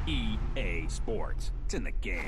EA Sports. It's in the game.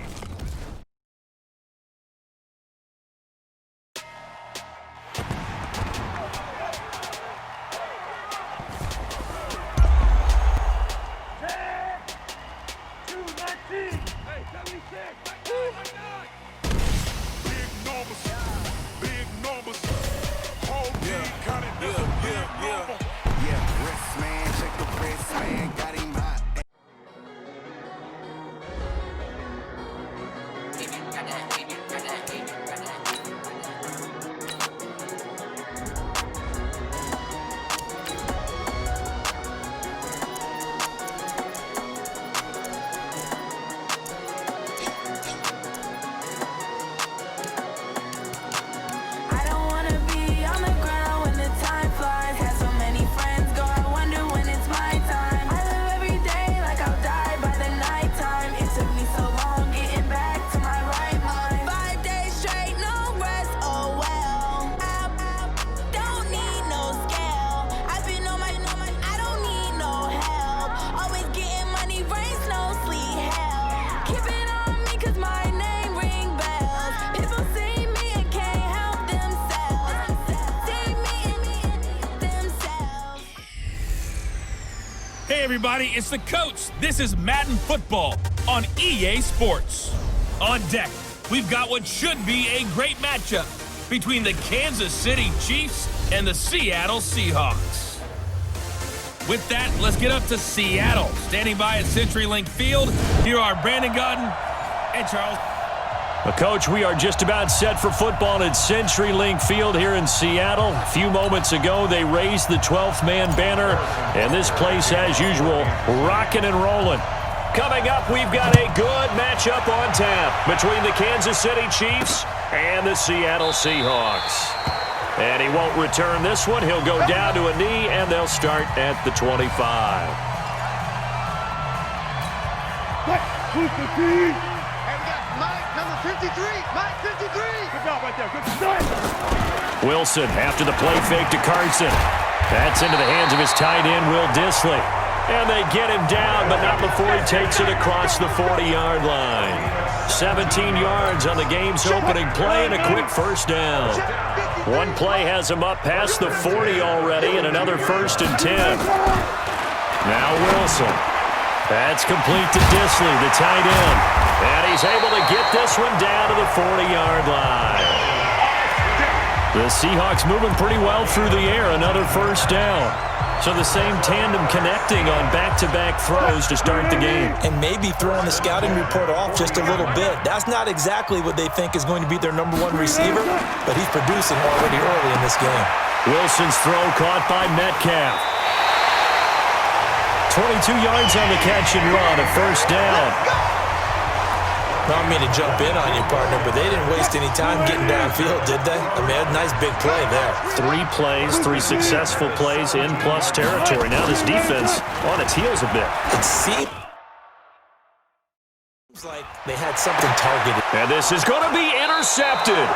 Hey everybody, it's the coach. This is Madden Football on EA Sports. On deck, we've got what should be a great matchup between the Kansas City Chiefs and the Seattle Seahawks. With that, let's get up to Seattle. Standing by at CenturyLink Field, here are Brandon Godden and Charles. Coach, we are just about set for football at CenturyLink Field here in Seattle. A few moments ago, they raised the 12th man banner, and this place, as usual, rocking and rolling. Coming up, we've got a good matchup on tap between the Kansas City Chiefs and the Seattle Seahawks. And he won't return this one. He'll go down to a knee, and they'll start at the 25. Who's the team? Number 53, Mike 53. Good job right there, good start. Wilson after the play fake to Carson. That's into the hands of his tight end, Will Dissly. And they get him down, but not before he takes it across the 40-yard line. 17 yards on the game's opening play and a quick first down. One play has him up past the 40 already and another 1st and 10. Now Wilson. That's complete to Dissly, the tight end. And he's able to get this one down to the 40-yard line. The Seahawks moving pretty well through the air. Another first down. So the same tandem connecting on back-to-back throws to start the game. And maybe throwing the scouting report off just a little bit. That's not exactly what they think is going to be their number one receiver, but he's producing already early in this game. Wilson's throw caught by Metcalf. 22 yards on the catch and run, a first down. I don't mean to jump in on you, partner, but they didn't waste any time getting downfield, did they? I mean, a nice big play there. 3 plays, 3 successful plays in plus territory. Now this defense on its heels a bit. It seems like they had something targeted. And this is going to be intercepted.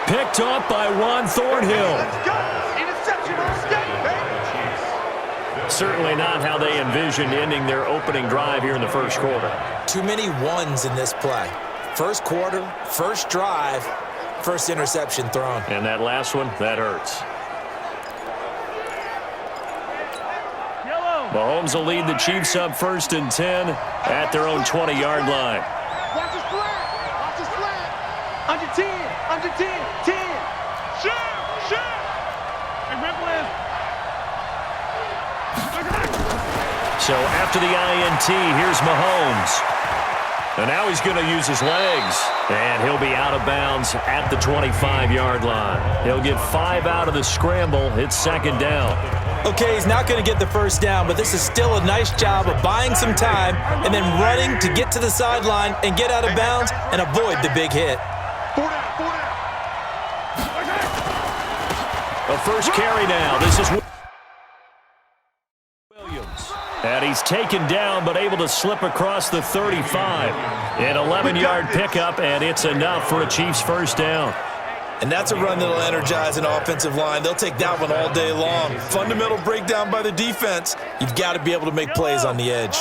Picked off by Juan Thornhill. Let's go. Interception on state, baby. Certainly not how they envisioned ending their opening drive here in the first quarter. Too many ones in this play. First quarter, first drive, first interception thrown. And that last one, that hurts. Mahomes will lead the Chiefs up 1st and 10 at their own 20-yard line. Watch his flat. Watch his flat. Under 10. Under 10. 10. Shoot. And Ripple is. So after the INT, here's Mahomes. And now he's going to use his legs. And he'll be out of bounds at the 25-yard line. He'll get 5 out of the scramble. It's 2nd down. Okay, he's not going to get the first down, but this is still a nice job of buying some time and then running to get to the sideline and get out of bounds and avoid the big hit. A first carry now. This is Williams. And he's taken down but able to slip across the 35. An 11-yard pickup, and it's enough for a Chiefs first down. And that's a run that'll energize an offensive line. They'll take that one all day long. Fundamental breakdown by the defense. You've got to be able to make plays on the edge.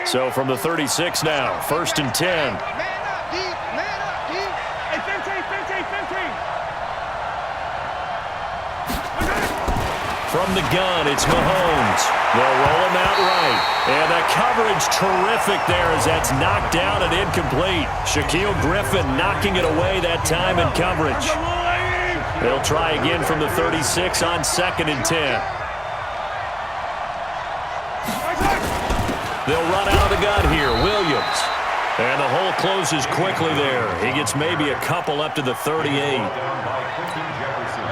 So from the 36 now, 1st and 10. Man up, D. Man up, D. Hey, 15, 15, 15. From the gun, it's Mahomes. They'll roll him out right. And the coverage terrific there as that's knocked down and incomplete. Shaquille Griffin knocking it away that time in coverage. They'll try again from the 36 on 2nd and 10. They'll run out of the gun here. Williams. And the hole closes quickly there. He gets maybe a couple up to the 38.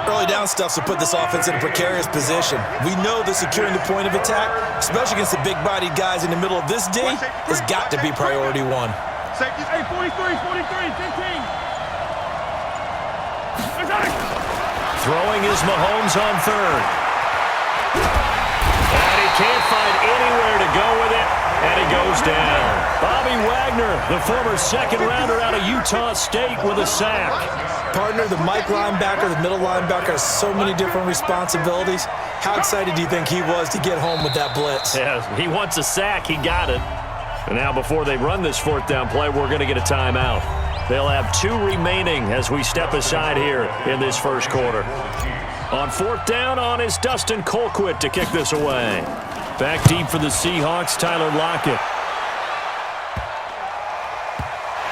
Early down stuff will put this offense in a precarious position. We know that securing the point of attack, especially against the big-bodied guys in the middle of this D, has got to be priority one. Safety. Hey, 43, 43, 15. Throwing is Mahomes on 3rd. And he can't find anywhere to go with it, and he goes down. Bobby Wagner, the former 2nd-rounder out of Utah State, with a sack. Partner, the Mike linebacker, the middle linebacker has so many different responsibilities. How excited do you think he was to get home with that blitz? Yeah, he wants a sack. He got it. And now before they run this 4th down play, we're going to get a timeout. They'll have 2 remaining as we step aside here in this first quarter. On 4th down, on is Dustin Colquitt to kick this away. Back deep for the Seahawks, Tyler Lockett.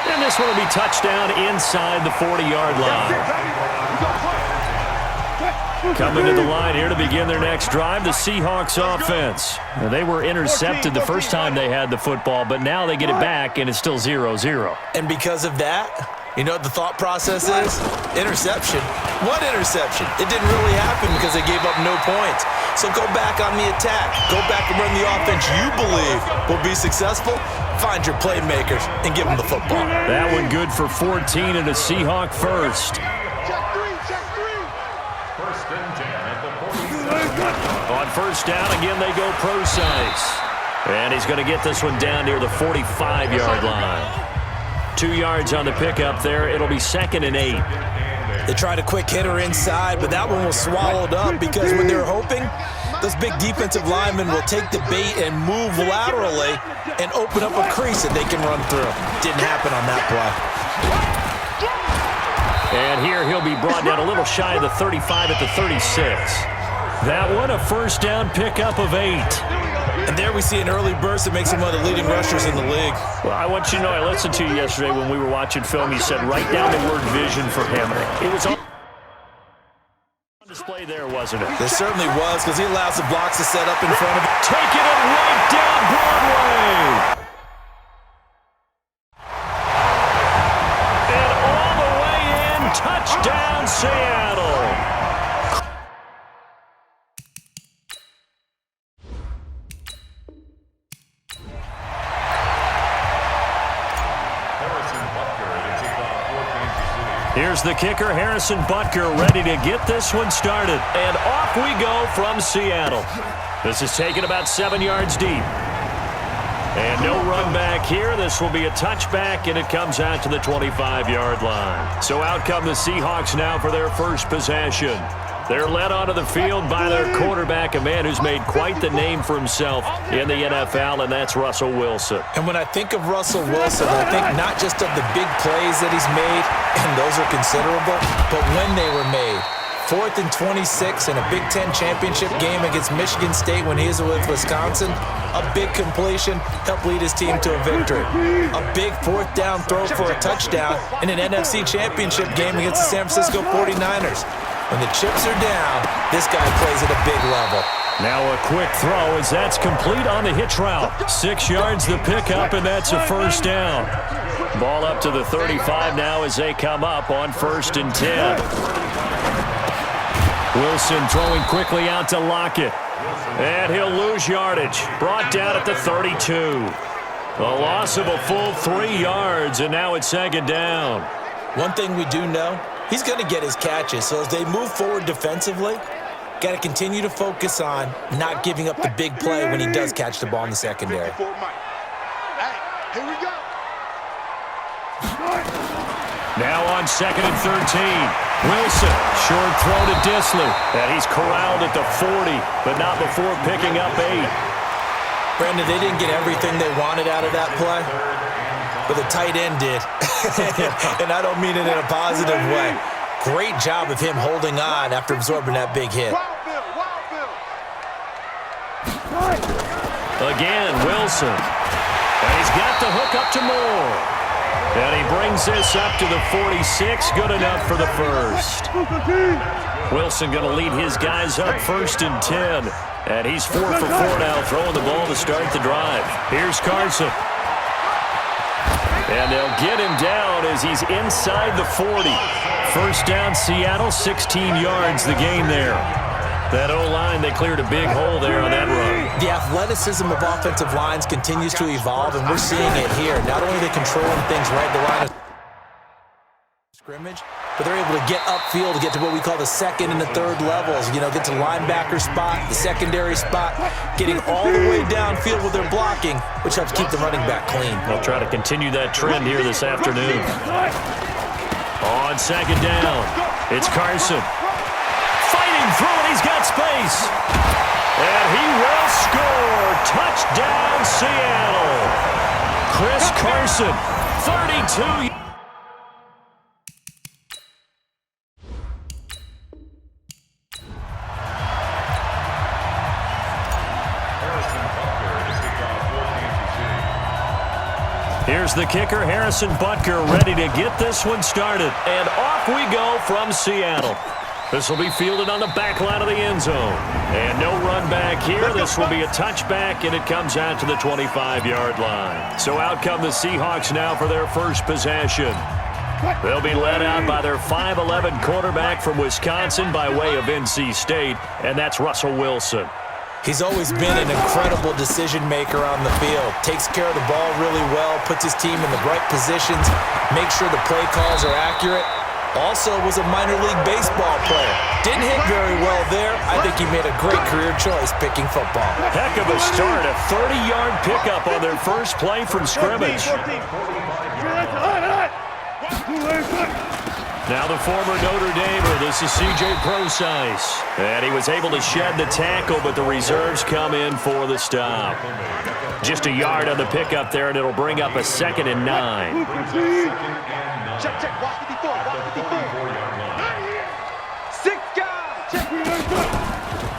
And this one will be touchdown inside the 40-yard line. Coming to the line here to begin their next drive, the Seahawks offense. Now, they were intercepted the first time they had the football, but now they get it back, and it's still 0-0. And because of that, you know what the thought process is? Interception. What interception? It didn't really happen because they gave up no points. So go back on the attack. Go back and run the offense you believe will be successful. Find your playmakers and give them the football. That one good for 14 and a Seahawk first. Check 3, check 3. On 1st down, again, they go precise. And he's going to get this one down near the 45-yard line. 2 yards on the pickup there. It'll be 2nd and 8. They tried a quick hitter inside, but that one was swallowed up because when they're hoping, those big defensive linemen will take the bait and move laterally and open up a crease that they can run through. Didn't happen on that play. And here he'll be brought down a little shy of the 35 at the 36. That one, a 1st down pickup of 8. And there we see an early burst that makes him one of the leading rushers in the league. Well, I want you to know, I listened to you yesterday when we were watching film. You said write down the word vision for him. It was on display there, wasn't it? There certainly was, because he allows the blocks to set up in front of him. Taking it right down Broadway. And all the way in, touchdown Seattle. Here's the kicker, Harrison Butker, ready to get this one started. And off we go from Seattle. This is taken about 7 yards deep. And no run back here. This will be a touchback, and it comes out to the 25-yard line. So out come the Seahawks now for their first possession. They're led onto the field by their quarterback, a man who's made quite the name for himself in the NFL, and that's Russell Wilson. And when I think of Russell Wilson, I think not just of the big plays that he's made, and those are considerable, but when they were made. 4th and 26 in a Big Ten championship game against Michigan State when he was with Wisconsin. A big completion helped lead his team to a victory. A big 4th down throw for a touchdown in an NFC championship game against the San Francisco 49ers. When the chips are down, this guy plays at a big level. Now a quick throw as that's complete on the hitch route. 6 yards the pickup, and that's a 1st down. Ball up to the 35 now as they come up on 1st and 10. Wilson throwing quickly out to Lockett. And he'll lose yardage. Brought down at the 32. A loss of a full 3 yards, and now it's 2nd down. One thing we do know, he's going to get his catches. So as they move forward defensively, got to continue to focus on not giving up the big play when he does catch the ball in the secondary. Hey, here we go. Now on 2nd and 13. Wilson, short throw to Disley. And he's corralled at the 40, but not before picking up 8. Brandon, they didn't get everything they wanted out of that play, but the tight end did. And I don't mean it in a positive way. Great job of him holding on after absorbing that big hit. Again, Wilson. And he's got the hook up to Moore. And he brings this up to the 46. Good enough for the first. Wilson going to lead his guys up 1st and 10. And he's 4 for 4 now, throwing the ball to start the drive. Here's Carson. And they'll get him down as he's inside the 40. First down, Seattle, 16 yards the gain there. That O-line, they cleared a big hole there on that run. The athleticism of offensive lines continues to evolve, and we're seeing it here. Not only are they controlling things right at the line of scrimmage, but they're able to get upfield to get to what we call the second and the third levels. You know, get to linebacker spot, the secondary spot, getting all the way downfield with their blocking, which helps keep the running back clean. They'll try to continue that trend here this afternoon. On second down, it's Carson. Fighting through it, he's got space. And he will score. Touchdown, Seattle. Chris Carson, 32 yards. Here's the kicker, Harrison Butker, ready to get this one started. And off we go from Seattle. This will be fielded on the back line of the end zone. And no run back here. This will be a touchback, and it comes out to the 25-yard line. So out come the Seahawks now for their first possession. They'll be led out by their 5'11 quarterback from Wisconsin by way of NC State, and that's Russell Wilson. He's always been an incredible decision maker on the field. Takes care of the ball really well, puts his team in the right positions, makes sure the play calls are accurate. Also was a minor league baseball player. Didn't hit very well there. I think he made a great career choice picking football. Heck of a start, a 30-yard pickup on their first play from scrimmage. Now the former Notre Damer, this is C.J. Prosise. And he was able to shed the tackle, but the reserves come in for the stop. Just a yard on the pickup there, and it'll bring up a 2nd and 9. Check, check, watch 54, watch 54. 6 guys, check.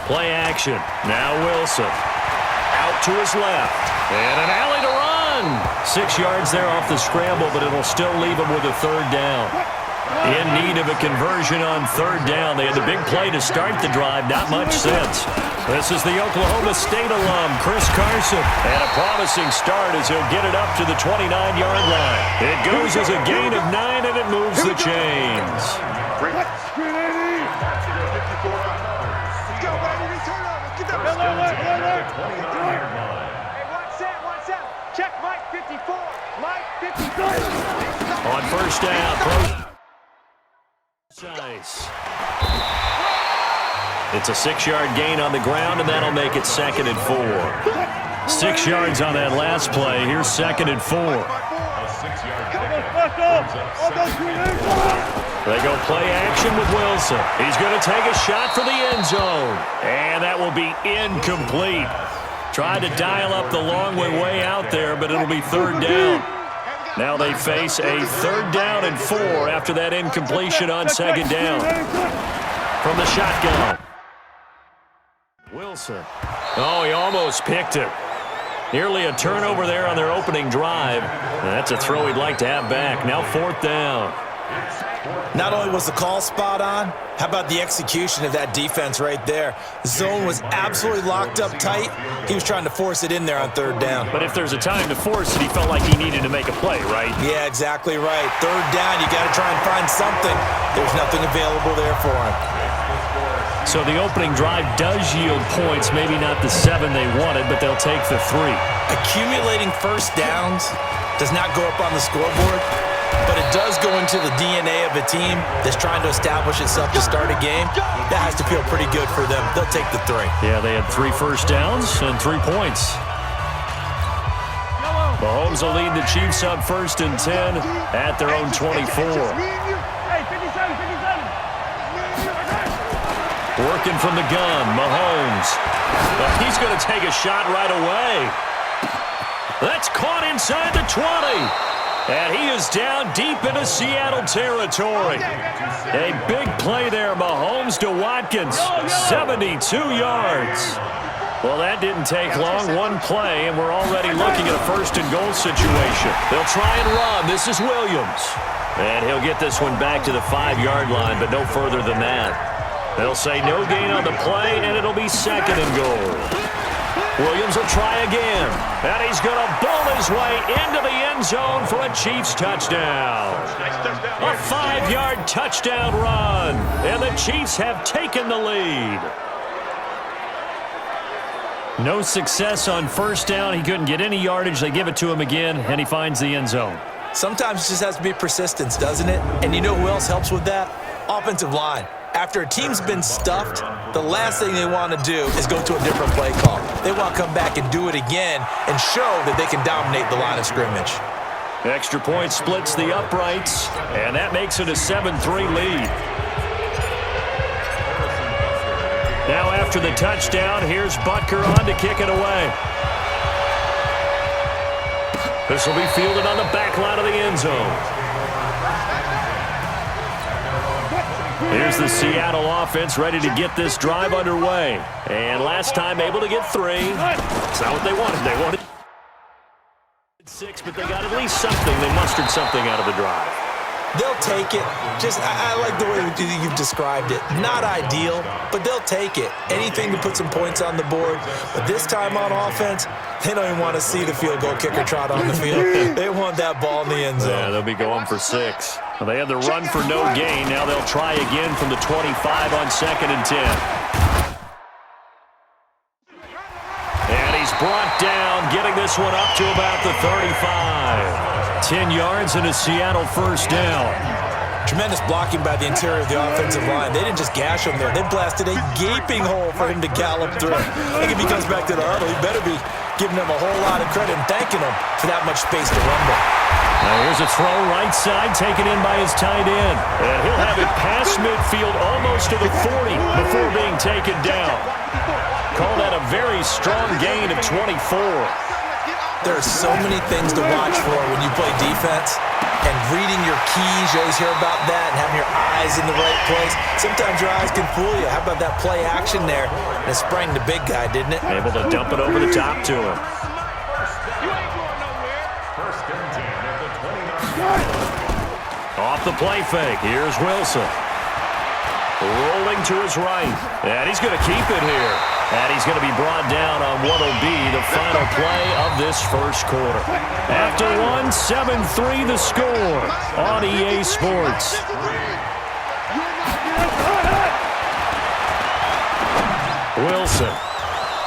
Play action. Now Wilson. Out to his left. And an alley to run. 6 yards there off the scramble, but it'll still leave him with a 3rd down. In need of a conversion on 3rd down. They had the big play to start the drive. Not much sense. This is the Oklahoma State alum, Chris Carson. And a promising start as he'll get it up to the 29-yard line. It goes as a gain of 9, and it moves the chains. Check Mike 54. Mike 54. On first down, it's a 6-yard gain on the ground, and that'll make it 2nd and 4. 6 yards on that last play. Here's 2nd and 4. They go play action with Wilson. He's going to take a shot for the end zone. And that will be incomplete. Tried to dial up the long way out there, but it'll be 3rd down. Now they face a 3rd down and 4 after that incompletion on 2nd down. From the shotgun. Wilson. Oh, he almost picked it. Nearly a turnover there on their opening drive. That's a throw he'd like to have back. Now 4th down. Not only was the call spot on, how about the execution of that defense right there? The zone was absolutely locked up tight. He was trying to force it in there on 3rd down. But if there's a time to force it, he felt like he needed to make a play, right? Yeah, exactly right. 3rd down, you got to try and find something. There's nothing available there for him. So the opening drive does yield points, maybe not the 7 they wanted, but they'll take the 3. Accumulating first downs does not go up on the scoreboard, but it does go into the DNA of a team that's trying to establish itself to start a game. That has to feel pretty good for them. They'll take the 3. Yeah, they had 3 first downs and 3 points. Mahomes will lead the Chiefs up 1st and 10 at their own 24. Working from the gun, Mahomes. But he's going to take a shot right away. That's caught inside the 20. And he is down deep into Seattle territory. A big play there, Mahomes to Watkins, 72 yards. Well, that didn't take long, one play, and we're already looking at a first-and-goal situation. They'll try and run. This is Williams. And he'll get this one back to the 5-yard line, but no further than that. They'll say no gain on the play, and it'll be second and goal. Williams will try again, and he's going to bowl his way into the end zone for a Chiefs touchdown. A 5-yard touchdown run, and the Chiefs have taken the lead. No success on first down. He couldn't get any yardage. They give it to him again, and he finds the end zone. Sometimes it just has to be persistence, doesn't it? And you know who else helps with that? Offensive line. After a team's been stuffed, the last thing they want to do is go to a different play call. They want to come back and do it again and show that they can dominate the line of scrimmage. Extra point splits the uprights, and that makes it a 7-3 lead. Now after the touchdown, here's Butker on to kick it away. This will be fielded on the back line of the end zone. Here's the Seattle offense ready to get this drive underway. And last time able to get 3. It's not what they wanted. They wanted 6, but they got at least something. They mustered something out of the drive. They'll take it. I like the way you've described it. Not ideal, but they'll take it. Anything to put some points on the board. But this time on offense, they don't even want to see the field goal kicker trot on the field. They want that ball in the end zone. Yeah, they'll be going for 6. Well, they had the run for no gain. Now they'll try again from the 25 on 2nd and 10. And he's brought down, getting this one up to about the 35. 10 yards and a Seattle first down. Tremendous blocking by the interior of the offensive line. They didn't just gash him there. They blasted a gaping hole for him to gallop through. I think if he comes back to the huddle, he better be giving them a whole lot of credit and thanking them for that much space to rumble. Now here's a throw right side, taken in by his tight end. And he'll have it past midfield almost to the 40 before being taken down. Call that a very strong gain of 24. There are so many things to watch for when you play defense, and reading your keys, you always hear about that, and having your eyes in the right place. Sometimes your eyes can fool you. How about that play action there? And it sprang the big guy, didn't it? Able to dump it over the top to him. Off the play fake, here's Wilson. Rolling to his right, and he's going to keep it here. And he's going to be brought down on what will be the final play of this first quarter. After 1, 7-3 the score on EA Sports. Wilson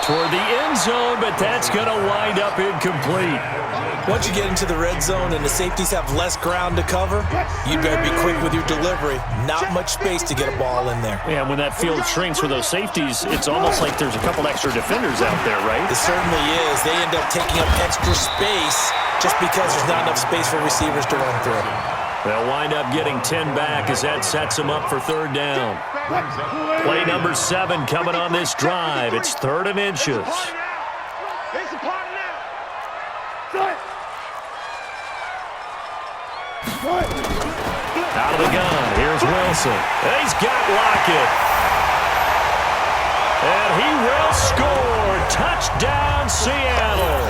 toward the end zone, but that's going to wind up incomplete. Once you get into the red zone and the safeties have less ground to cover, you better be quick with your delivery. Not much space to get a ball in there. Yeah, when that field shrinks with those safeties, it's almost like there's a couple extra defenders out there, right? It certainly is. They end up taking up extra space just because there's not enough space for receivers to run through. They'll wind up getting 10 back as that sets them up for 3rd down. Play number 7 coming on this drive. It's 3rd and inches. Out of the gun, here's Wilson. And he's got Lockett. And he will score. Touchdown, Seattle.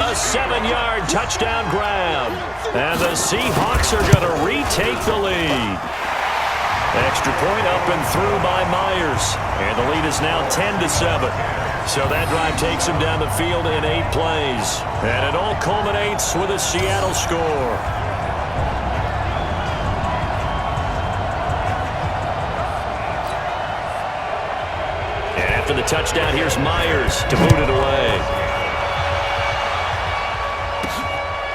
A 7-yard touchdown grab. And the Seahawks are going to retake the lead. Extra point up and through by Myers. And the lead is now 10-7. So that drive takes him down the field in 8 plays. And it all culminates with a Seattle score. After the touchdown, here's Myers to boot it away.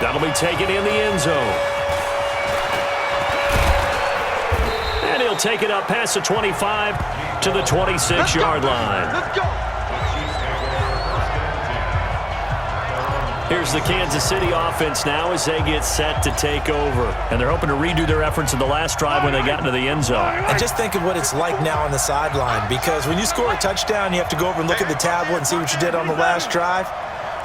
That'll be taken in the end zone. And he'll take it up past the 25 to the 26-yard line. Let's go. Here's the Kansas City offense now as they get set to take over. And they're hoping to redo their efforts in the last drive when they got into the end zone. And just think of what it's like now on the sideline, because when you score a touchdown, you have to go over and look at the tablet and see what you did on the last drive.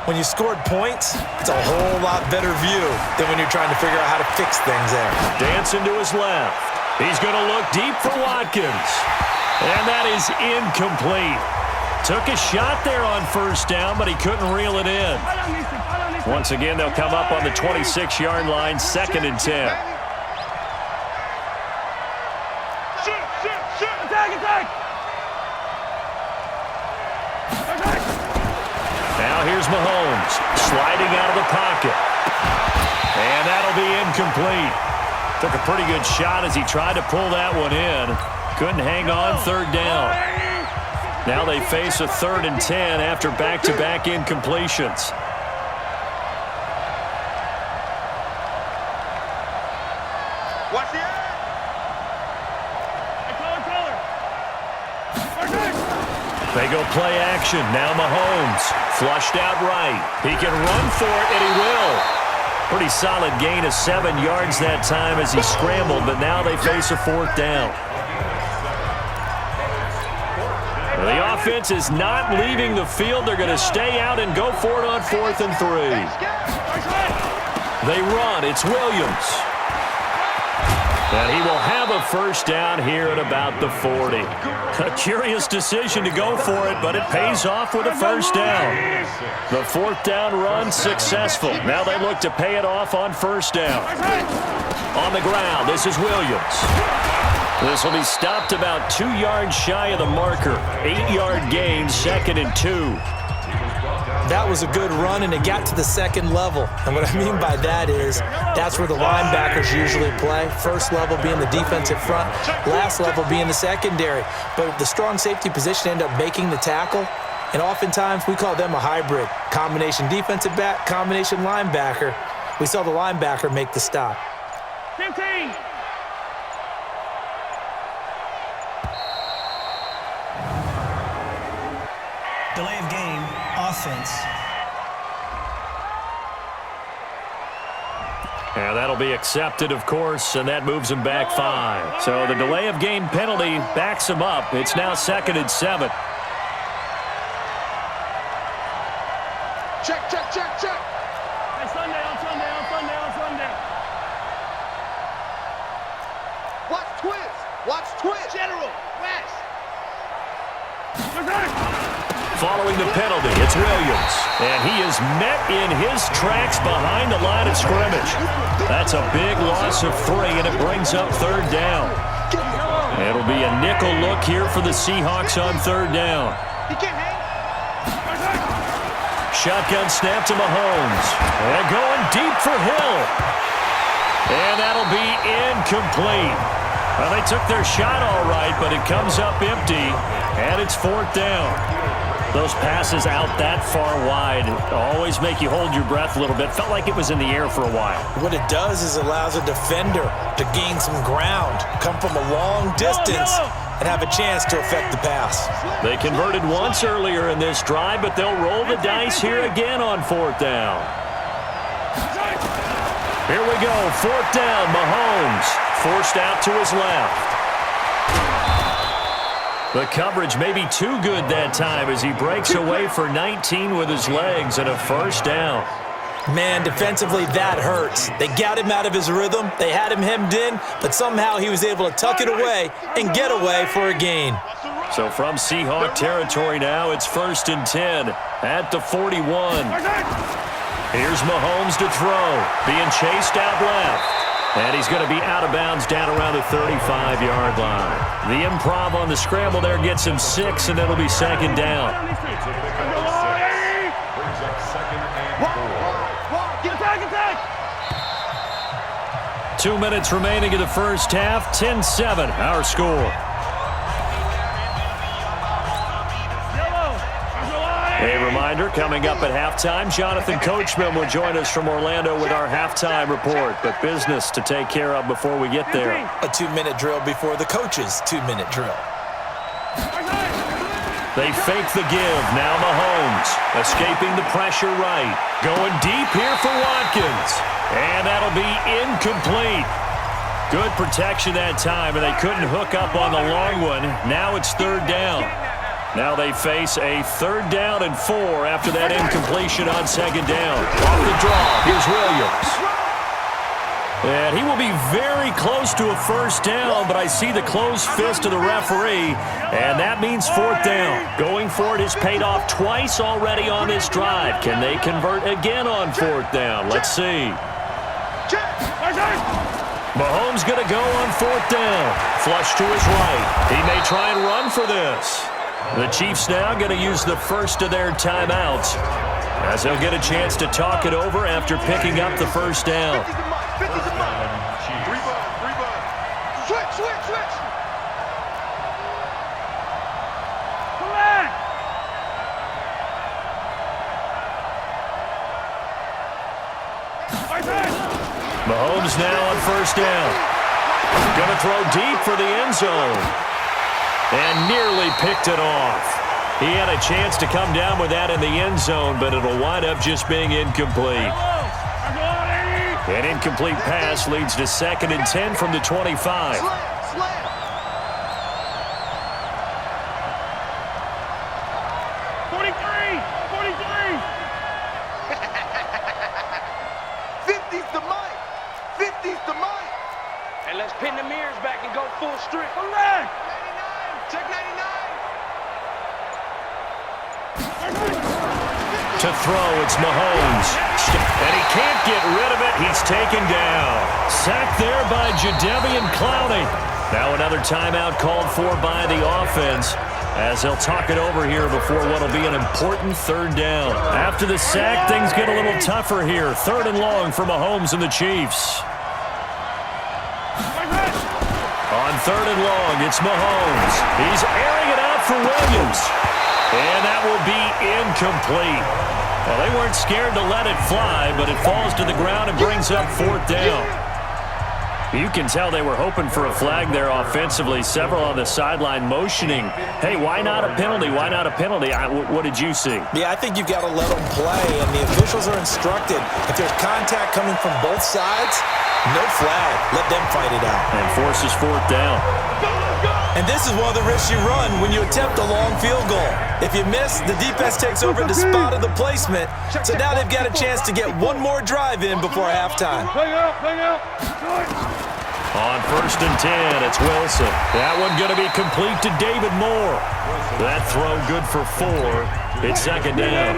When you scored points, it's a whole lot better view than when you're trying to figure out how to fix things there. Dancing to his left. He's going to look deep for Watkins. And that is incomplete. Took a shot there on first down, but he couldn't reel it in. Once again, they'll come up on the 26-yard line, 2nd and 10. Now here's Mahomes, sliding out of the pocket. And that'll be incomplete. Took a pretty good shot as he tried to pull that one in. Couldn't hang on 3rd down. Now they face a 3rd and 10 after back-to-back incompletions. Watch the eye. They go play action. Now Mahomes, flushed out right. He can run for it, and he will. Pretty solid gain of 7 yards that time as he scrambled, but now they face a 4th down. The offense is not leaving the field. They're going to stay out and go for it on 4th and 3. They run. It's Williams. And he will have a first down here at about the 40. A curious decision to go for it, but it pays off with a first down. The 4th down run successful. Now they look to pay it off on first down. On the ground, this is Williams. This will be stopped about 2 yards shy of the marker. 8-yard gain, 2nd and 2. That was a good run, and it got to the 2nd level. And what I mean by that is that's where the linebackers usually play. First level being the defensive front, last level being the secondary. But the strong safety position ended up making the tackle, and oftentimes we call them a hybrid. Combination defensive back, combination linebacker. We saw the linebacker make the stop. 15. Delay of game, offense. And that'll be accepted, of course, and that moves him back 5. So the delay of game penalty backs him up. It's now 2nd and 7. Check. Hey, Sunday. Watch twist. General, West. Following the penalty, it's Williams. And he is met in his tracks behind the line of scrimmage. That's a big loss of 3, and it brings up 3rd down. It'll be a nickel look here for the Seahawks on 3rd down. He can't hang. Shotgun snap to Mahomes. And going deep for Hill. And that'll be incomplete. Well, they took their shot all right, but it comes up empty, and it's 4th down. Those passes out that far wide always make you hold your breath a little bit. Felt like it was in the air for a while. What it does is allows a defender to gain some ground, come from a long distance, and have a chance to affect the pass. They converted once earlier in this drive, but they'll roll the dice here again on 4th down. Here we go, 4th down, Mahomes. Forced out to his left. The coverage may be too good that time as he breaks away for 19 with his legs and a first down. Man, defensively, that hurts. They got him out of his rhythm. They had him hemmed in, but somehow he was able to tuck it away and get away for a gain. So from Seahawk territory now, it's 1st and 10 at the 41. Here's Mahomes to throw, being chased out left. And he's going to be out of bounds down around the 35-yard line. The improv on the scramble there gets him 6, and it'll be 2nd down. Get 2 minutes remaining in the first half, 10-7, our score. A reminder, coming up at halftime, Jonathan Coachman will join us from Orlando with our halftime report, but business to take care of before we get there. A 2-minute drill before the coach's 2-minute drill. They fake the give. Now Mahomes escaping the pressure right. Going deep here for Watkins. And that'll be incomplete. Good protection that time, and they couldn't hook up on the long one. Now it's 3rd down. Now they face a 3rd down and 4 after that incompletion on 2nd down. Off the draw, here's Williams. And he will be very close to a 1st down, but I see the closed fist of the referee, and that means 4th down. Going for it has paid off twice already on this drive. Can they convert again on 4th down? Let's see. Mahomes going to go on 4th down. Flush to his right. He may try and run for this. The Chiefs now going to use the first of their timeouts as they'll get a chance to talk it over after picking up the 1st down. Switch. Mahomes now on 1st down. Going to throw deep for the end zone. And nearly picked it off. He had a chance to come down with that in the end zone, but it'll wind up just being incomplete. An incomplete pass leads to 2nd and 10 from the 25. And let's pin the mirrors back and go full strip. Correct! 99! Check 99! To throw, it's Mahomes. And he can't get rid of it. He's taken down. Sacked there by Jadeveon Clowney. Now another timeout called for by the offense as they'll talk it over here before what will be an important 3rd down. After the sack, things get a little tougher here. 3rd and long for Mahomes and the Chiefs. On 3rd and long, it's Mahomes. He's airing it out for Williams. And that will be incomplete. Well, they weren't scared to let it fly, but it falls to the ground and brings up 4th down. You can tell they were hoping for a flag there offensively. Several on the sideline motioning, hey, why not a penalty? Why not a penalty? What did you see? Yeah, I think you've got to let them play, and the officials are instructed. If there's contact coming from both sides, no flag. Let them fight it out. And forces 4th down. And this is one of the risks you run when you attempt a long field goal. If you miss, the defense takes over the spot of the placement. So now they've got a chance to get one more drive in before halftime. On 1st and 10, it's Wilson. That one going to be complete to David Moore. That throw good for 4. It's 2nd down.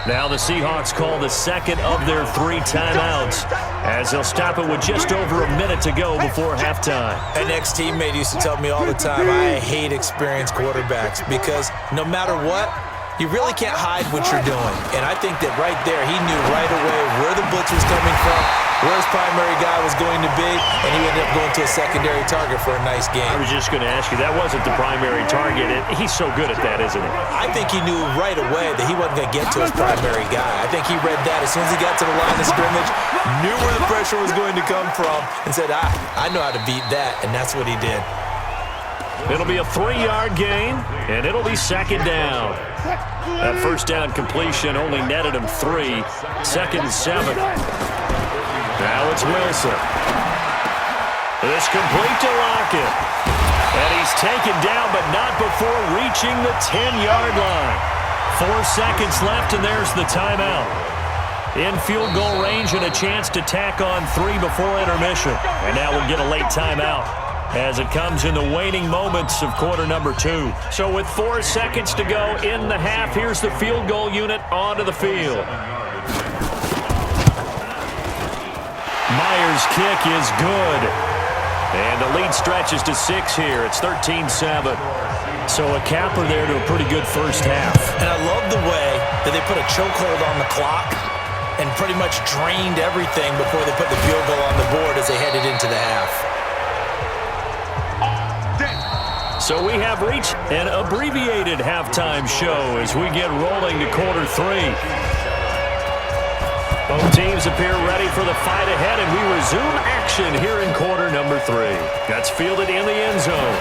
Now the Seahawks call the 2nd of their 3 timeouts as they'll stop it with just over a minute to go before halftime. An ex-teammate used to tell me all the time, I hate experienced quarterbacks because no matter what, you really can't hide what you're doing. And I think that right there, he knew right away where the blitz was coming from, where his primary guy was going to be, and he ended up going to a secondary target for a nice game. I was just going to ask you, that wasn't the primary target. He's so good at that, isn't he? I think he knew right away that he wasn't going to get to his primary guy. I think he read that as soon as he got to the line of scrimmage, knew where the pressure was going to come from, and said, I know how to beat that, and that's what he did. It'll be a 3-yard gain, and it'll be 2nd down. That 1st down completion only netted him 3. 2nd and 7. Now it's Wilson. This complete to Lockett. And he's taken down, but not before reaching the 10-yard line. 4 seconds left, and there's the timeout. In field goal range and a chance to tack on 3 before intermission. And now we'll get a late timeout as it comes in the waning moments of quarter number 2. So with 4 seconds to go in the half, here's the field goal unit onto the field. Myers' kick is good. And the lead stretches to 6 here. It's 13-7. So a capper there to a pretty good first half. And I love the way that they put a chokehold on the clock and pretty much drained everything before they put the field goal on the board as they headed into the half. So we have reached an abbreviated halftime show as we get rolling to quarter 3. Both teams appear ready for the fight ahead, and we resume action here in quarter number 3. That's fielded in the end zone.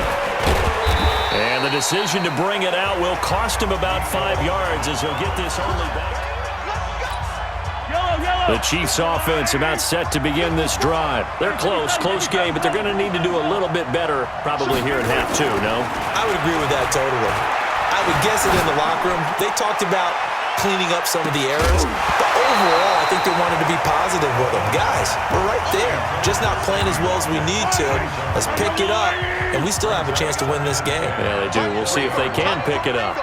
And the decision to bring it out will cost him about 5 yards as he'll get this only back. The Chiefs offense about set to begin this drive. They're close game, but they're going to need to do a little bit better probably here in half 2, no? I would agree with that totally. I would guess it in the locker room. They talked about cleaning up some of the errors, but overall, I think they wanted to be positive with them. Guys, we're right there, just not playing as well as we need to. Let's pick it up, and we still have a chance to win this game. Yeah, they do. We'll see if they can pick it up.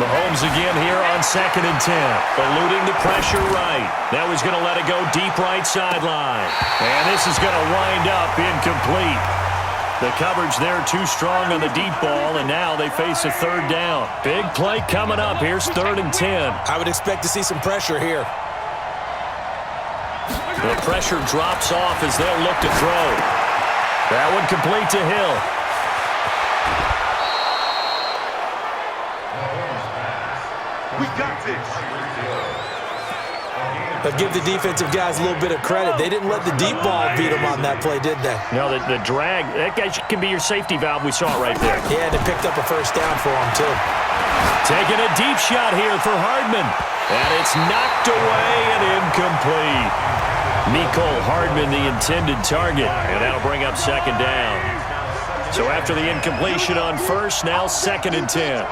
Mahomes again here on 2nd and 10, eluding the pressure right. Now he's going to let it go deep right sideline. And this is going to wind up incomplete. The coverage there too strong on the deep ball, and now they face a 3rd down. Big play coming up. Here's 3rd and 10. I would expect to see some pressure here. The pressure drops off as they'll look to throw. That one complete to Hill. We got this. But give the defensive guys a little bit of credit. They didn't let the deep ball beat them on that play, did they? No, the drag, that guy can be your safety valve. We saw it right there. Yeah, they picked up a 1st down for him, too. Taking a deep shot here for Hardman. And it's knocked away and incomplete. Nicole Hardman, the intended target. And that'll bring up 2nd down. So after the incompletion on 1st, now 2nd and 10.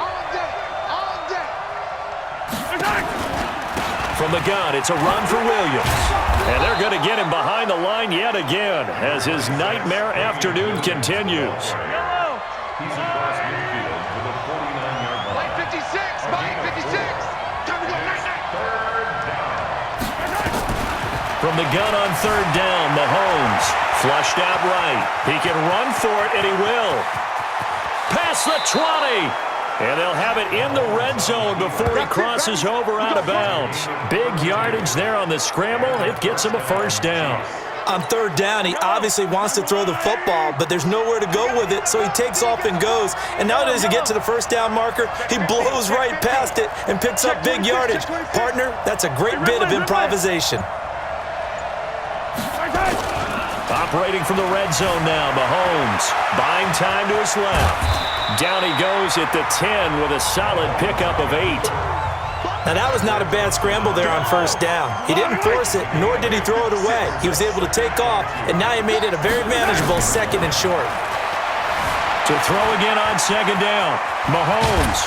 From the gun, it's a run for Williams. And they're going to get him behind the line yet again as his nightmare afternoon continues. He's across midfield to the 49-yard line. Line 56, line 56. Time to go, night. 3rd down. From the gun on 3rd down, Mahomes flushed out right. He can run for it, and he will. Past the 20. And they'll have it in the red zone before he crosses over out of bounds. Big yardage there on the scramble. It gets him a 1st down. On 3rd down, he obviously wants to throw the football, but there's nowhere to go with it, so he takes off and goes. And now as he gets to the 1st down marker, he blows right past it and picks up big yardage. Partner, that's a great bit of improvisation. Operating from the red zone now, Mahomes buying time to his left. Down he goes at the 10 with a solid pickup of 8. Now, that was not a bad scramble there on 1st down. He didn't force it, nor did he throw it away. He was able to take off, and now he made it a very manageable 2nd and short. To throw again on 2nd down, Mahomes.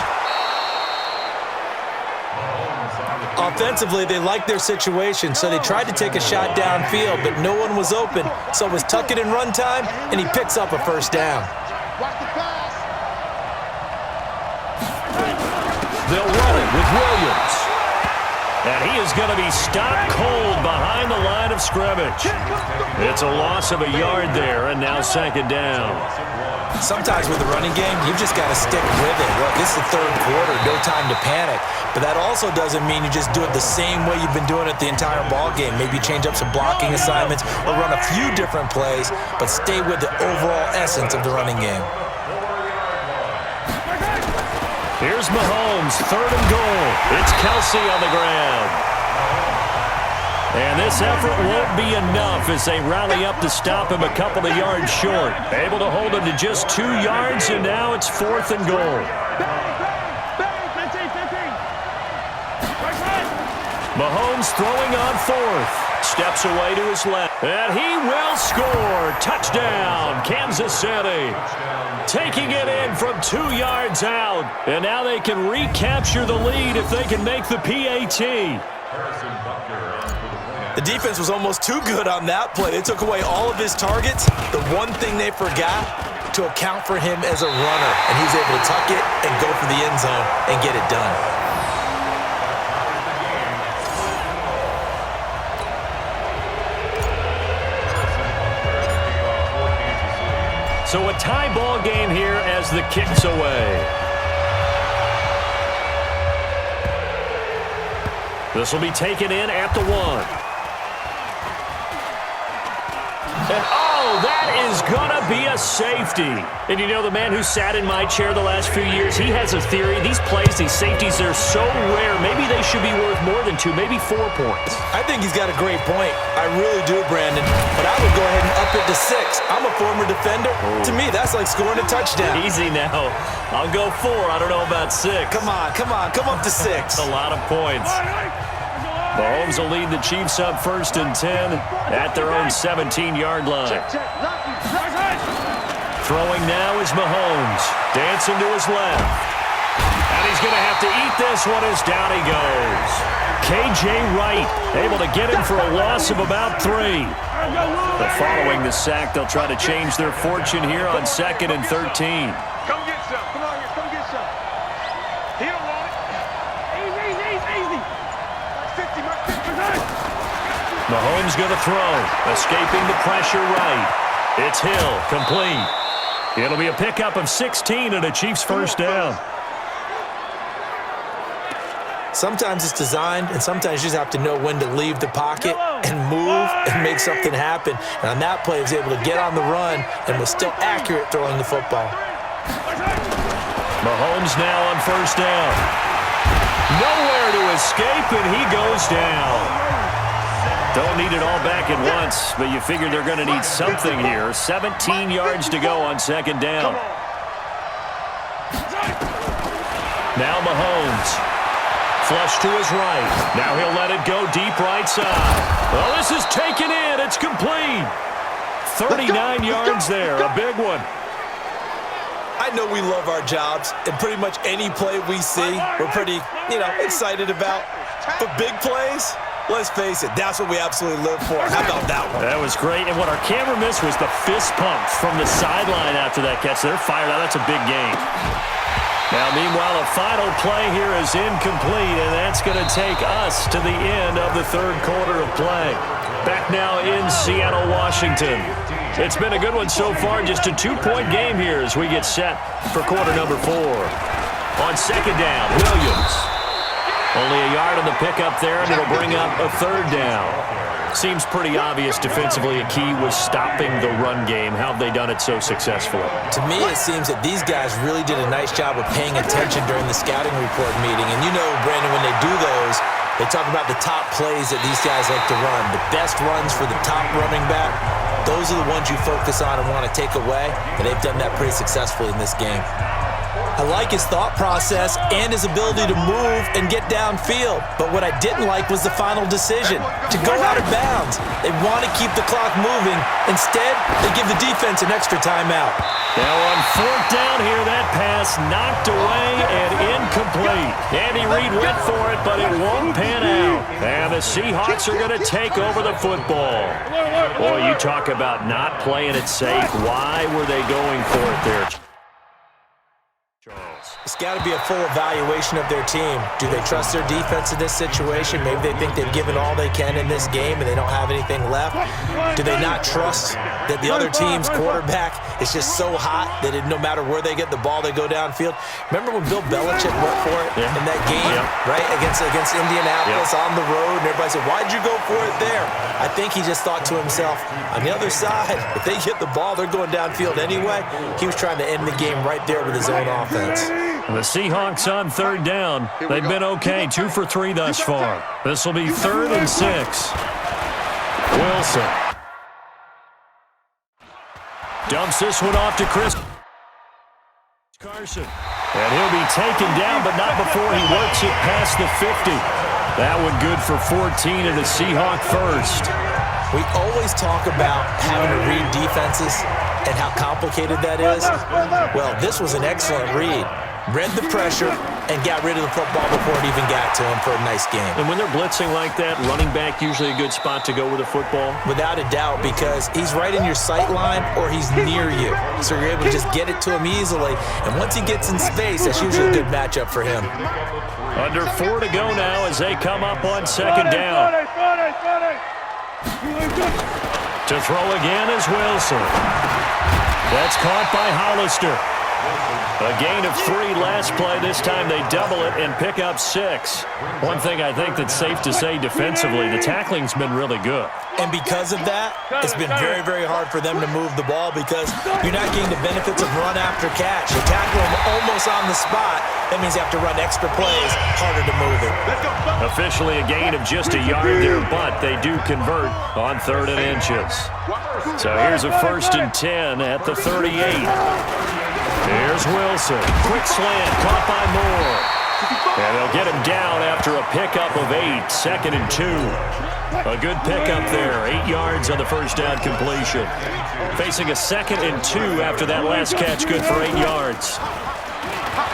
Offensively, they liked their situation, so they tried to take a shot downfield, but no one was open. So it was tuck it and run time, and he picks up a 1st down. They'll run it with Williams. And he is going to be stopped cold behind the line of scrimmage. It's a loss of a yard there, and now 2nd down. Sometimes with the running game, you've just got to stick with it. Look, it's the 3rd quarter, no time to panic. But that also doesn't mean you just do it the same way you've been doing it the entire ball game. Maybe change up some blocking assignments or run a few different plays, but stay with the overall essence of the running game. Here's Mahomes, 3rd and goal. It's Kelsey on the ground. And this effort won't be enough as they rally up to stop him a couple of yards short. Able to hold him to just 2 yards, and now it's 4th and goal. Mahomes throwing on 4th. Steps away to his left. And he will score. Touchdown, Kansas City. Taking it in from 2 yards out. And now they can recapture the lead if they can make the PAT. The defense was almost too good on that play. They took away all of his targets. The one thing they forgot, to account for him as a runner. And he was able to tuck it and go for the end zone and get it done. So a tie ball game here as the kick's away. This will be taken in at the 1. And that is going to be a safety. And you know, the man who sat in my chair the last few years, he has a theory. These plays, these safeties, they're so rare. Maybe they should be worth more than 2, maybe 4 points. I think he's got a great point. I really do, Brandon. But I would go ahead and up it to 6. I'm a former defender. Ooh. To me, that's like scoring a touchdown. Easy now. I'll go 4. I don't know about 6. Come on. Come up to 6. That's a lot of points. Mahomes will lead the Chiefs up 1st and 10 at their own 17-yard line. Throwing now is Mahomes. Dancing to his left. And he's going to have to eat this one as down he goes. K.J. Wright able to get him for a loss of about 3. But following the sack, they'll try to change their fortune here on 2nd and 13. Come get some. Come on here. Come get some. He don't want it. Easy. 50, Mark. 50. Mahomes going to throw. Escaping the pressure right. It's Hill. Complete. It'll be a pickup of 16 and a Chiefs first down. Sometimes it's designed, and sometimes you just have to know when to leave the pocket and move and make something happen. And on that play, he was able to get on the run and was still accurate throwing the football. Mahomes now on first down. Nowhere to escape, and he goes down. Don't need it all back at once, but you figure they're going to need something here. 17 yards to go on 2nd down. Now Mahomes. Flush to his right. Now he'll let it go deep right side. Well, this is taken in. It's complete. 39 yards there. A big one. I know we love our jobs, and pretty much any play we see, we're pretty, excited about. But big plays, let's face it, that's what we absolutely live for. How about that one? That was great. And what our camera missed was the fist pumps from the sideline after that catch. They're fired out. That's a big game. Now, meanwhile, a final play here is incomplete, and that's going to take us to the end of the 3rd quarter of play. Back now in Seattle, Washington. It's been a good one so far, just a 2-point game here as we get set for quarter number 4. On 2nd down, Williams. Only a yard on the pickup there, and it'll bring up a 3rd down. Seems pretty obvious defensively a key was stopping the run game. How have they done it so successfully? To me, it seems that these guys really did a nice job of paying attention during the scouting report meeting. And you know, Brandon, when they do those, they talk about the top plays that these guys like to run. The best runs for the top running back, those are the ones you focus on and want to take away. And they've done that pretty successfully in this game. I like his thought process and his ability to move and get downfield. But what I didn't like was the final decision, to go out of bounds. They want to keep the clock moving. Instead, they give the defense an extra timeout. Now on 4th down here, that pass knocked away and incomplete. Andy Reid went for it, but it won't pan out. And the Seahawks are going to take over the football. Boy, you talk about not playing it safe. Why were they going for it there? It's got to be a full evaluation of their team. Do they trust their defense in this situation? Maybe they think they've given all they can in this game and they don't have anything left. Do they not trust that the other team's quarterback is just so hot that no matter where they get the ball, they go downfield? Remember when Bill Belichick went for it in that game, right, against Indianapolis on the road, and everybody said, why'd you go for it there? I think he just thought to himself, on the other side, if they get the ball, they're going downfield anyway. He was trying to end the game right there with his own offense. The Seahawks on 3rd down. They've been okay, 2 for 3 thus far. This will be 3rd and 6. Wilson dumps this one off to Chris Carson. And he'll be taken down, but not before he works it past the 50. That one good for 14 and a Seahawk first. We always talk about having to read defenses and how complicated that is. Well, this was an excellent read. Read the pressure and got rid of the football before it even got to him for a nice game. And when they're blitzing like that, running back usually a good spot to go with the football? Without a doubt, because he's right in your sight line or he's near you. So you're able to just get it to him easily. And once he gets in space, that's usually a good matchup for him. Under 4 to go now as they come up on 2nd down. To throw again is Wilson. That's caught by Hollister. A gain of 3 last play. This time they double it and pick up 6. One thing I think that's safe to say defensively, the tackling's been really good. And because of that, it's been very, very hard for them to move the ball because you're not getting the benefits of run after catch. You tackle them almost on the spot. That means you have to run extra plays, harder to move it. Officially a gain of just a yard there, but they do convert on 3rd and inches. So here's a 1st and 10 at the 38. Here's Wilson. Quick slant caught by Moore. And they'll get him down after a pickup of 8, 2nd and 2. A good pickup there, 8 yards on the first down completion. Facing a 2nd and 2 after that last catch, good for 8 yards.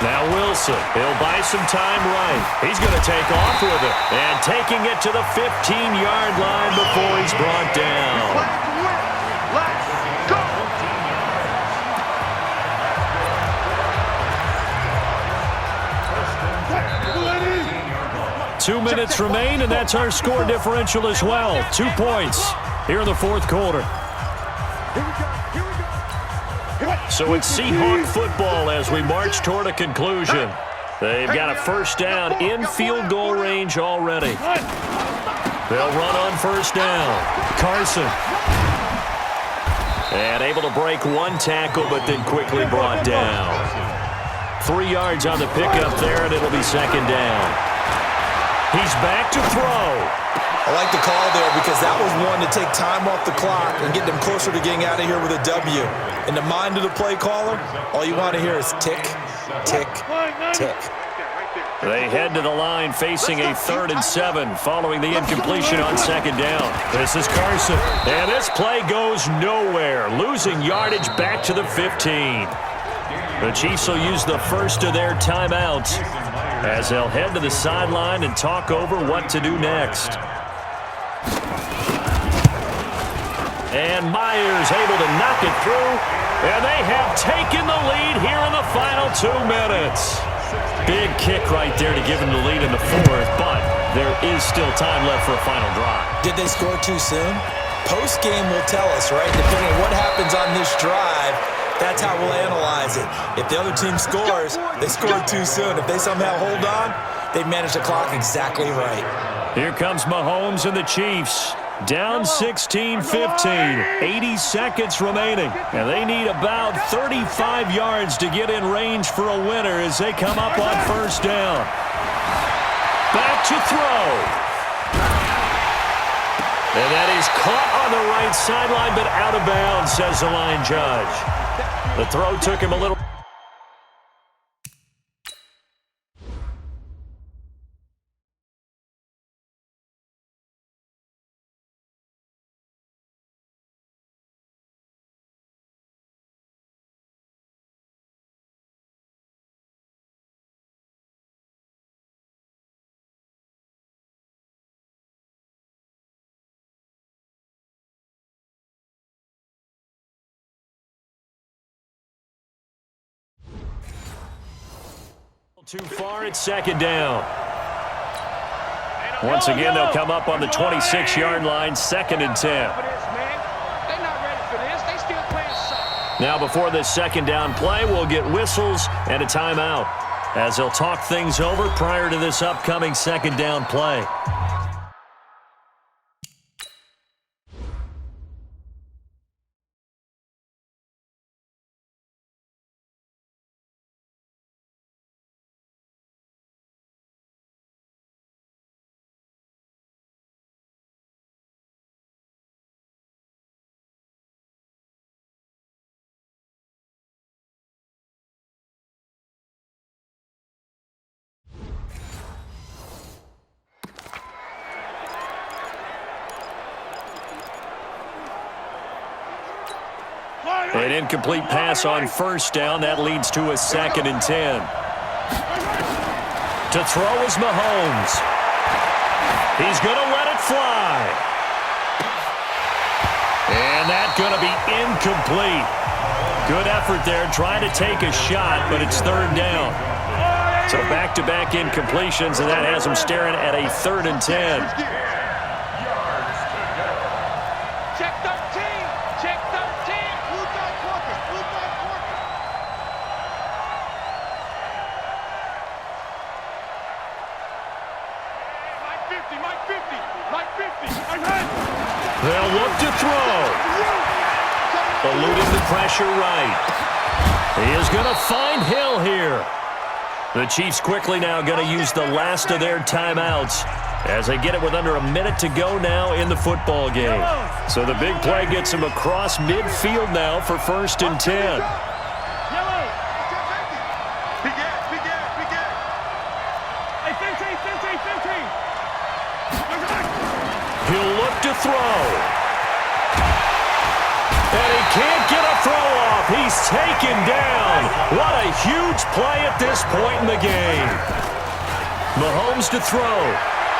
Now Wilson, he'll buy some time right. He's going to take off with it. And taking it to the 15-yard line before he's brought down. 2 minutes remain, and that's our score differential as well. 2 points here in the fourth quarter. So it's Seahawk football as we march toward a conclusion. They've got a first down in field goal range already. They'll run on first down. Carson. And able to break one tackle, but then quickly brought down. 3 yards on the pickup there, and it'll be second down. He's back to throw. I like the call there because that was one to take time off the clock and get them closer to getting out of here with a W. In the mind of the play caller, all you want to hear is tick, tick, tick. They head to the line facing a 3rd and 7 following the incompletion on second down. This is Carson. And this play goes nowhere, losing yardage back to the 15. The Chiefs will use the first of their timeouts as they'll head to the sideline and talk over what to do next. And Myers able to knock it through, and they have taken the lead here in the final 2 minutes. Big kick right there to give them the lead in the fourth, but there is still time left for a final drive. Did they score too soon? Post-game will tell us, right? Depending on what happens on this drive, that's how we'll analyze it. If the other team scores, they scored too soon. If they somehow hold on, they've managed the clock exactly right. Here comes Mahomes and the Chiefs. Down 16-15, 80 seconds remaining. And they need about 35 yards to get in range for a winner as they come up on first down. Back to throw. And that is caught on the right sideline, but out of bounds, says the line judge. The throw took him a little. Too far, it's second down. Once again, they'll come up on the 26-yard line, 2nd and 10. Now, before this second down play, we'll get whistles and a timeout as they'll talk things over prior to this upcoming second down play. An incomplete pass on first down. That leads to a 2nd and 10. To throw is Mahomes. He's going to let it fly. And that's going to be incomplete. Good effort there, trying to take a shot, but it's 3rd down. So back-to-back incompletions, and that has him staring at a 3rd and 10. They'll look to throw. Eluding the pressure right. He is going to find Hill here. The Chiefs quickly now going to use the last of their timeouts as they get it with under a minute to go now in the football game. So the big play gets them across midfield now for 1st and 10. He'll look to throw. And he can't get a throw off. He's taken down. What a huge play at this point in the game. Mahomes to throw.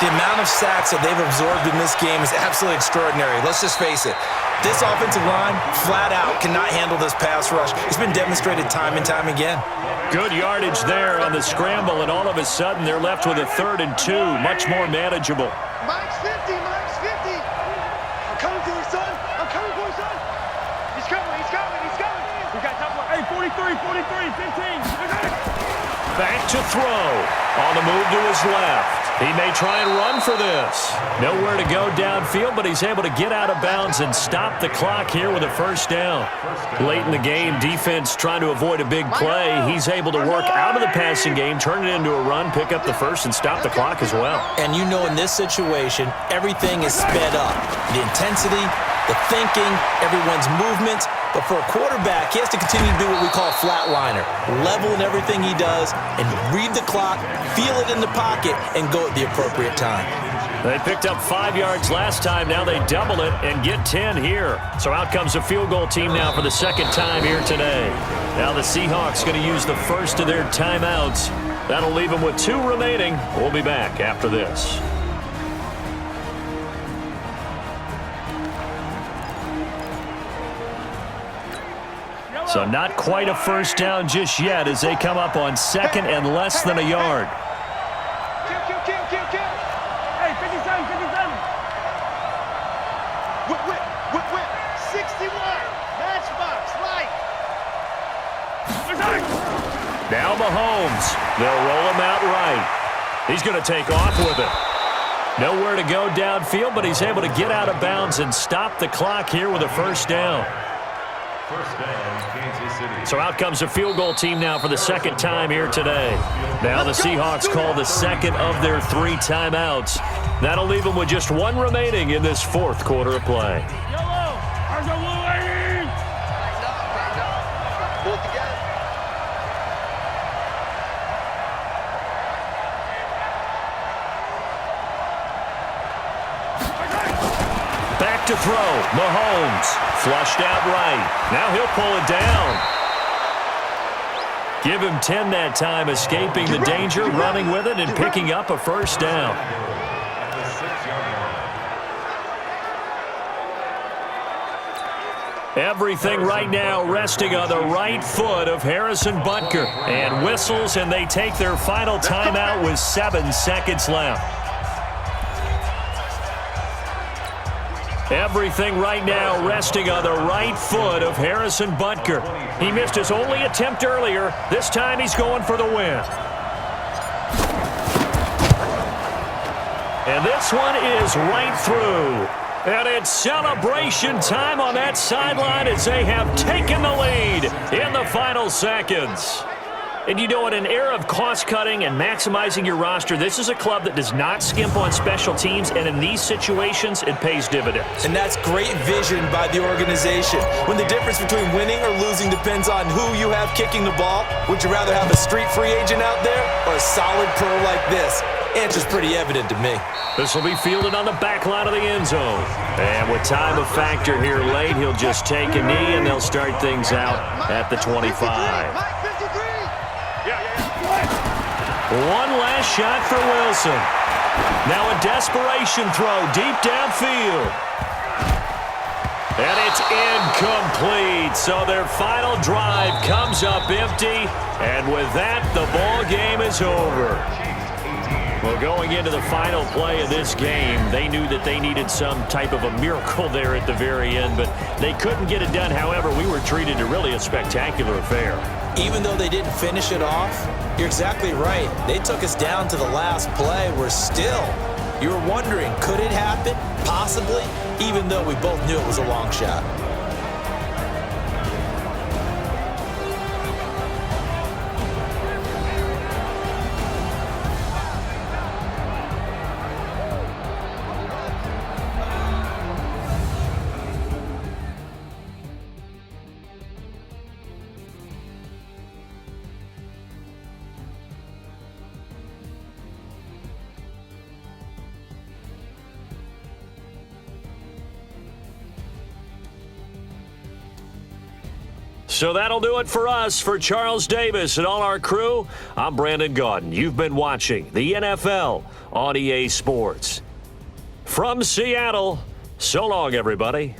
The amount of sacks that they've absorbed in this game is absolutely extraordinary. Let's just face it. This offensive line, flat out, cannot handle this pass rush. It's been demonstrated time and time again. Good yardage there on the scramble, and all of a sudden they're left with a 3rd and 2. Much more manageable. Mike's 50, Mike's 50. I'm coming for you, son. I'm coming for you, son. He's coming, he's coming, he's coming. We got top one. Hey, 43, 15. Back to throw. On the move to his left. He may try and run for this. Nowhere to go downfield, but he's able to get out of bounds and stop the clock here with a 1st down. Late in the game, defense trying to avoid a big play. He's able to work out of the passing game, turn it into a run, pick up the 1st, and stop the clock as well. And you know in this situation, everything is sped up. The intensity, the thinking, everyone's movements. But for a quarterback, he has to continue to do what we call flatliner. Level in everything he does and read the clock, feel it in the pocket, and go at the appropriate time. They picked up 5 yards last time. Now they double it and get 10 here. So out comes a field goal team now for the 2nd time here today. Now the Seahawks going to use the first of their timeouts. That'll leave them with 2 remaining. We'll be back after this. So not quite a 1st down just yet as they come up on 2nd and less than a yard. Kill. Hey, 57. Whip. 61. Matchbox, light. Now Mahomes. They'll roll him out right. He's going to take off with it. Nowhere to go downfield, but he's able to get out of bounds and stop the clock here with a 1st down. 1st down, Kansas City. So out comes a field goal team now for the 2nd time here today. Now the Seahawks call the 2nd of their 3 timeouts. That'll leave them with just 1 remaining in this 4th quarter of play. Pull it together. Back to throw. Mahomes. Flushed out right. Now he'll pull it down. Give him 10 that time, escaping the danger, running with it, and picking up a 1st down. At the 6-yard line. Everything right now resting on the right foot of Harrison Butker. And whistles, and they take their final timeout with 7 seconds left. Everything right now resting on the right foot of Harrison Butker. He missed his only attempt earlier. This time he's going for the win. And this one is right through. And it's celebration time on that sideline as they have taken the lead in the final seconds. And you know, in an era of cost-cutting and maximizing your roster, this is a club that does not skimp on special teams, and in these situations, it pays dividends. And that's great vision by the organization. When the difference between winning or losing depends on who you have kicking the ball, would you rather have a street free agent out there or a solid pro like this? Answer's pretty evident to me. This will be fielded on the back line of the end zone. And with time a factor here late, he'll just take a knee, and they'll start things out at the 25. One last shot for Wilson. Now a desperation throw deep downfield. And it's incomplete. So their final drive comes up empty. And with that, the ball game is over. Well, going into the final play of this game, they knew that they needed some type of a miracle there at the very end, but they couldn't get it done. However, we were treated to really a spectacular affair. Even though they didn't finish it off, you're exactly right. They took us down to the last play. We're still, you were wondering, could it happen? Possibly, even though we both knew it was a long shot. So that'll do it for us. For Charles Davis and all our crew, I'm Brandon Gaudin. You've been watching the NFL on EA Sports. From Seattle, so long, everybody.